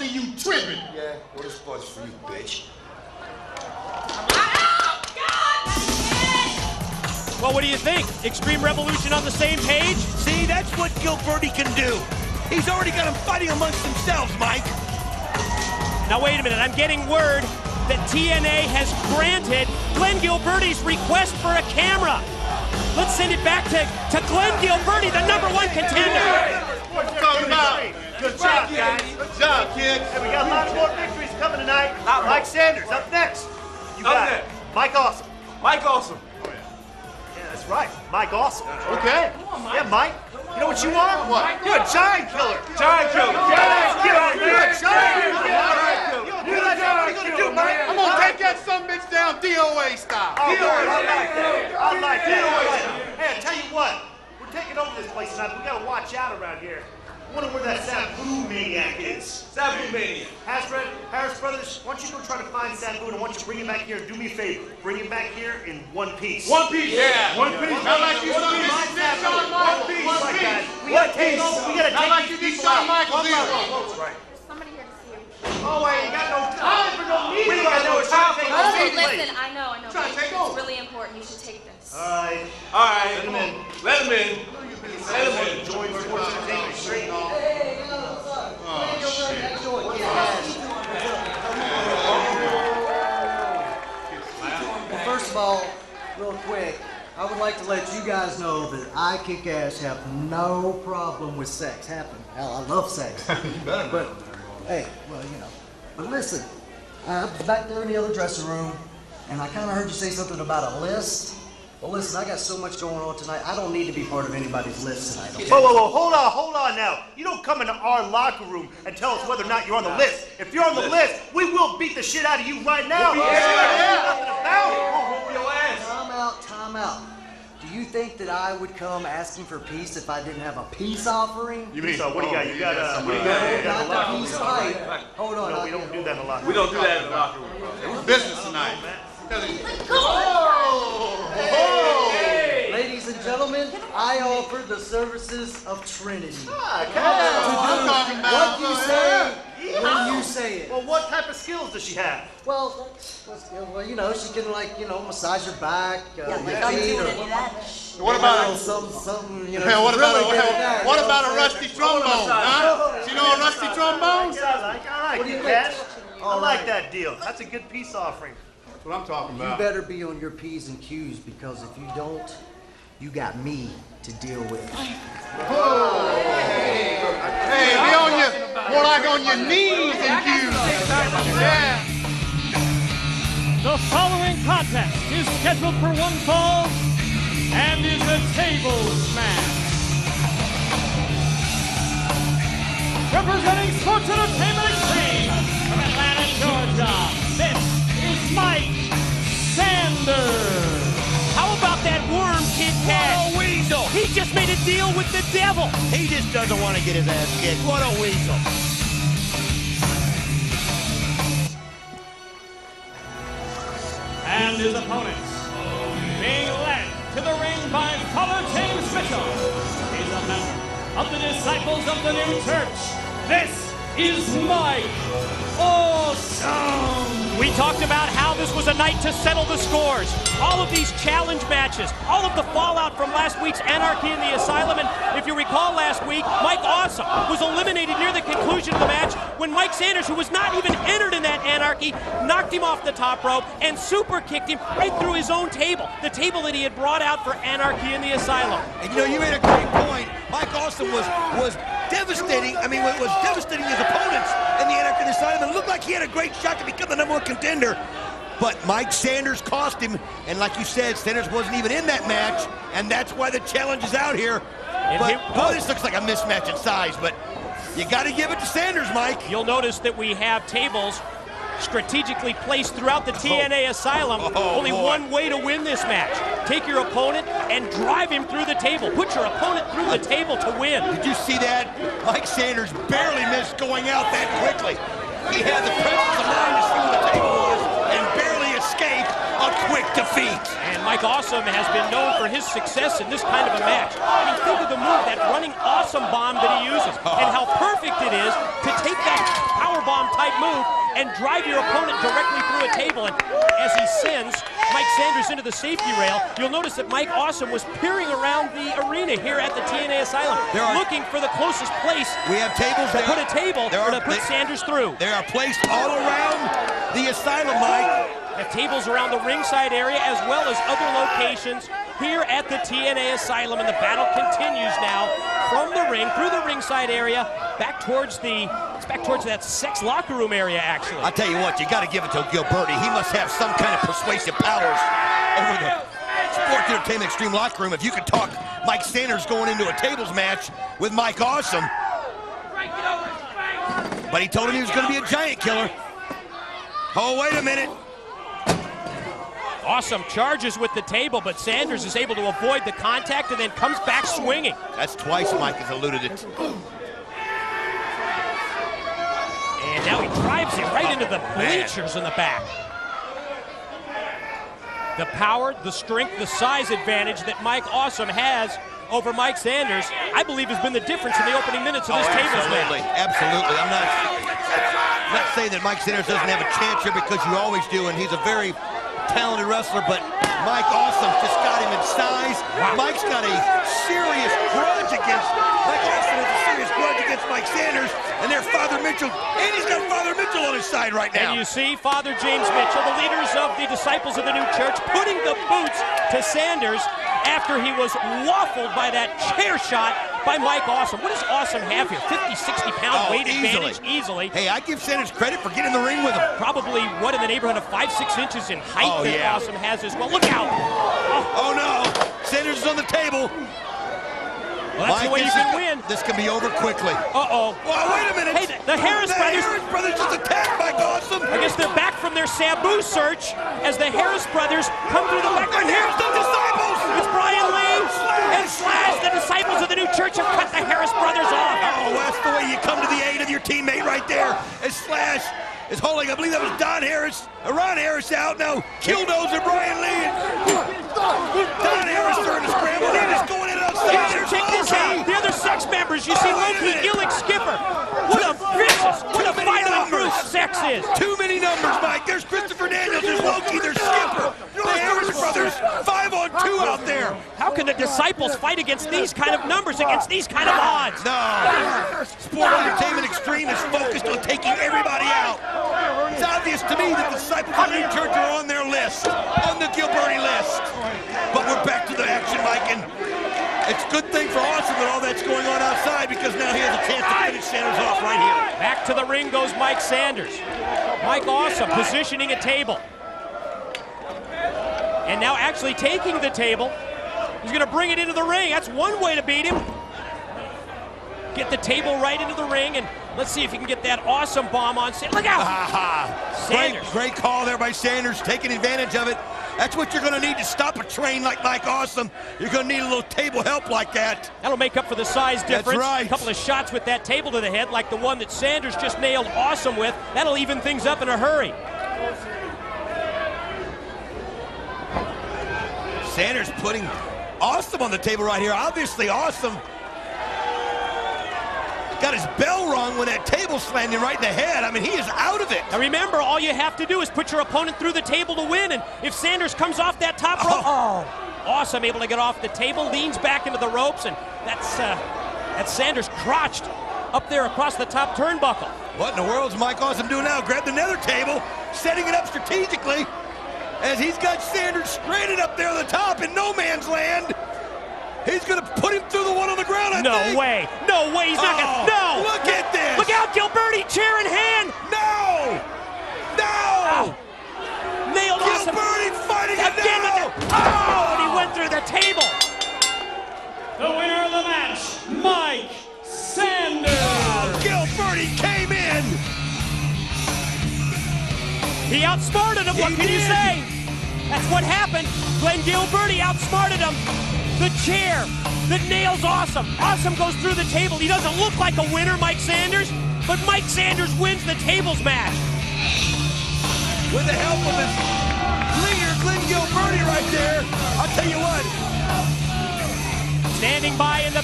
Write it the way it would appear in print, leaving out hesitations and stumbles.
see you tripping. Yeah, well, this part's for you, bitch. Well, what do you think? Extreme Revolution on the same page? See, that's what Gilberti can do. He's already got them fighting amongst themselves, Mike. Now, wait a minute. I'm getting word that TNA has granted Glenn Gilberti's request for a camera. Let's send it back to Glenn Gilberti, the #1 contender. What you talking about? Good job, guys. Good job, kids. Hey, we got a lot more victories coming tonight. Mike Sanders up next. You got it. Mike Awesome. Mike Awesome. Yeah, that's right. Mike Awesome. Okay. Yeah, Mike. You know what you are? What? You're a giant killer. Giant killer. Giant killer. You're a giant killer. You don't do that. What are you gonna do, Mike? I'm gonna take that sumbitch down DOA style. Oh, I like that. I like that. Hey, I tell you what. We're taking over this place tonight, but we gotta watch out around here. I wonder where that Sabu maniac is. Sabu maniac. Harris Brothers, why don't you go try to find Sabu, and I want you to bring him back here and do me a favor. Bring him back here in one piece. One piece. Yeah. One piece. How like you some bitches Shawn Michaels? One piece. We gotta take over. We gotta How like take you these did people Shawn out. Michaels? That's right. Somebody here to see you. Oh, wait, you got no time for no meeting. We got no time for no Oh, meeting. listen, I know. Trying to but take over. It's really important. You should take this. All right. All right. Let him in. Let him in. Let him in. Join Sports Entertainment Straight. First of all, real quick, I would like to let you guys know that I kick ass have no problem with sex. Hell, I love sex. But hey, well, you know. But listen, I was back there in the other dressing room, and I kind of heard you say something about a list. Well, listen, I got so much going on tonight. I don't need to be part of anybody's list tonight. Okay? Whoa, hold on now. You don't come into our locker room and tell us whether or not you're on the list. If you're on the list, we will beat the shit out of you right now. Nothing about it. Whoop your ass. Time out. Do you think that I would come asking for peace if I didn't have a peace offering? You mean, so what do you got? You got Not the peace fight. Hold on. No, we don't do that in the locker room. We don't do that in the locker room, bro. It was business tonight. Ladies and gentlemen, I offer the services of Trinity. I'm talking about. What you say when you say it. Well, what type of skills does she have? Well, you know, she can massage your back, your feet, or What about something, you know. Hell, what really good at that, what you know about what a I'm rusty saying? trombone? Huh? You know a rusty trombone? I like What do you it, think? Cash. I All like right. that deal. That's a good peace offering. That's what I'm talking You about. better be on your P's and Q's, because if you don't, you got me to deal with. Hey, be on your, more like on your knees and Q's. Yeah. The following contest is scheduled for one fall and is a tables match. Representing Sports Entertainment Extreme from Atlanta, Georgia, this is Mike Sanders. How about that worm, Kid Cash? What a weasel! He just made a deal with the devil. He just doesn't want to get his ass kicked. What a weasel! And his opponents, being led to the ring by Father James Mitchell. He's a member of the Disciples of the New Church. This is Mike Awesome. We talked about how this was a night to settle the scores. All of these challenge matches, all of the fallout from last week's Anarchy in the Asylum. And if you recall last week, Mike Awesome was eliminated near the conclusion of the match when Mike Sanders, who was not even entered in that Anarchy, knocked him off the top rope and super kicked him right through his own table, the table that he had brought out for Anarchy in the Asylum. And you know, you made a great point. Mike Awesome was devastating. I mean, was devastating his opponents in the Anarchy in the Asylum. It looked like he had a great shot to become the #1 contender. But Mike Sanders cost him, and like you said, Sanders wasn't even in that match, and that's why the challenge is out here. Boy, this looks like a mismatch in size, but you got to give it to Sanders, Mike. You'll notice that we have tables strategically placed throughout the TNA Asylum. Only one way to win this match. Take your opponent and drive him through the table. Put your opponent through the table to win. Did you see that? Mike Sanders barely missed going out that quickly. He had the presence of mind to see where the table was and barely escaped a quick defeat. And Mike Awesome has been known for his success in this kind of a match. I mean, think of the move, that running awesome bomb that he uses, and how perfect it is to take that power bomb outside move and drive your opponent directly through a table. And as he sends Mike Sanders into the safety rail, you'll notice that Mike Awesome was peering around the arena here at the TNA Asylum, looking for the closest place. We have tables to put a table to put Sanders through. They are placed all around the asylum, Mike. Have tables around the ringside area as well as other locations here at the TNA Asylum, and the battle continues now from the ring through the ringside area back towards that sex locker room area. Actually, I'll tell you what, you got to give it to Gilberti. He must have some kind of persuasive powers over the Sports Entertainment Extreme locker room. If you could talk Mike Sanders going into a tables match with Mike Awesome, but he told him he was going to be a giant killer. Oh, wait a minute. Awesome charges with the table, but Sanders is able to avoid the contact and then comes back swinging. That's twice Mike has eluded it. And now he drives it right into the bleachers in the back. The power, the strength, the size advantage that Mike Awesome has over Mike Sanders, I believe, has been the difference in the opening minutes of this tables match. Absolutely. I'm not saying that Mike Sanders doesn't have a chance here, because you always do, and he's a very talented wrestler, but Mike Awesome just got him in size. Wow. Mike's got a serious grudge against Mike Sanders, and their Father Mitchell, and he's got Father Mitchell on his side right now. And you see Father James Mitchell, the leaders of the Disciples of the New Church, putting the boots to Sanders after he was waffled by that chair shot by Mike Awesome. What does Awesome have here? 50, 60-pound weight advantage easily. Hey, I give Sanders credit for getting in the ring with him. Probably, what, in the neighborhood of 5-6 inches in height that Awesome has as well. Look out! Oh no! Sanders is on the table. Well, that's the way you can win. This can be over quickly. Uh-oh. Well, wait a minute. Hey, the Harris brothers. The Harris brothers just attacked Mike Awesome. I guess they're back from their Sabu search as the Harris brothers come through the back. And here's the Disciples. It's Brian Lee and Slash. The Disciples of the New Church have cut the Harris brothers off. Oh, that's the way you come to the aid of your teammate right there. As Slash is holding, I believe that was Ron Harris out now. Killdozer Brian Lee. Don Harris starting to scramble. They're just going in outside. Check this out. The other Sex members. You see Loki, Gillick, Skipper. What a vicious, what a violent group Sex is. Too many numbers, Mike. There's Christopher Daniels, there's Loki, there's Skipper. The Harris brothers, 5-on-2 out there. How can the Disciples fight against these kind of numbers, against these kind of odds? No. Sport Entertainment Extreme is focused on taking everybody out. It's obvious to me that the Disciples of the New Church are on their list, on the Gilberti list. But we're back to the action, Mike, and it's a good thing for Awesome that all that's going on outside, because now he has a chance to finish Sanders off right here. Back to the ring goes Mike Sanders. Mike Awesome positioning a table. And now actually taking the table. He's going to bring it into the ring. That's one way to beat him. Get the table right into the ring, and let's see if he can get that Awesome bomb on Sanders. Look out! Sanders. Great call there by Sanders, taking advantage of it. That's what you're going to need to stop a train like Mike Awesome. You're going to need a little table help like that. That'll make up for the size difference. That's right. A couple of shots with that table to the head, like the one that Sanders just nailed Awesome with. That'll even things up in a hurry. Sanders putting Awesome on the table right here. Obviously, Awesome got his bell rung when that table slammed him right in the head. I mean, he is out of it. Now remember, all you have to do is put your opponent through the table to win, and if Sanders comes off that top rope, Awesome able to get off the table, leans back into the ropes, and that's Sanders crotched up there across the top turnbuckle. What in the world is Mike Awesome doing now? Grabbed another table, setting it up strategically, as he's got Sanders stranded up there on the top in no man's land. He's going to put him through the one on the ground, I think. No way. No way. He's not going to. No. Look at this. Look out, Gilberti. Chair in hand. No. No. Nailed Awesome. Gilberti fighting it again. now. And he went through the table. The winner of the match, Mike Sanders. Oh, Gilberti came in. He outsmarted him. What can you say? That's what happened. Glenn Gilberti outsmarted him. The chair that nails Awesome. Awesome goes through the table. He doesn't look like a winner, Mike Sanders, but Mike Sanders wins the tables match. With the help of his leader, Glenn Gilberti right there. I'll tell you what. Standing by in the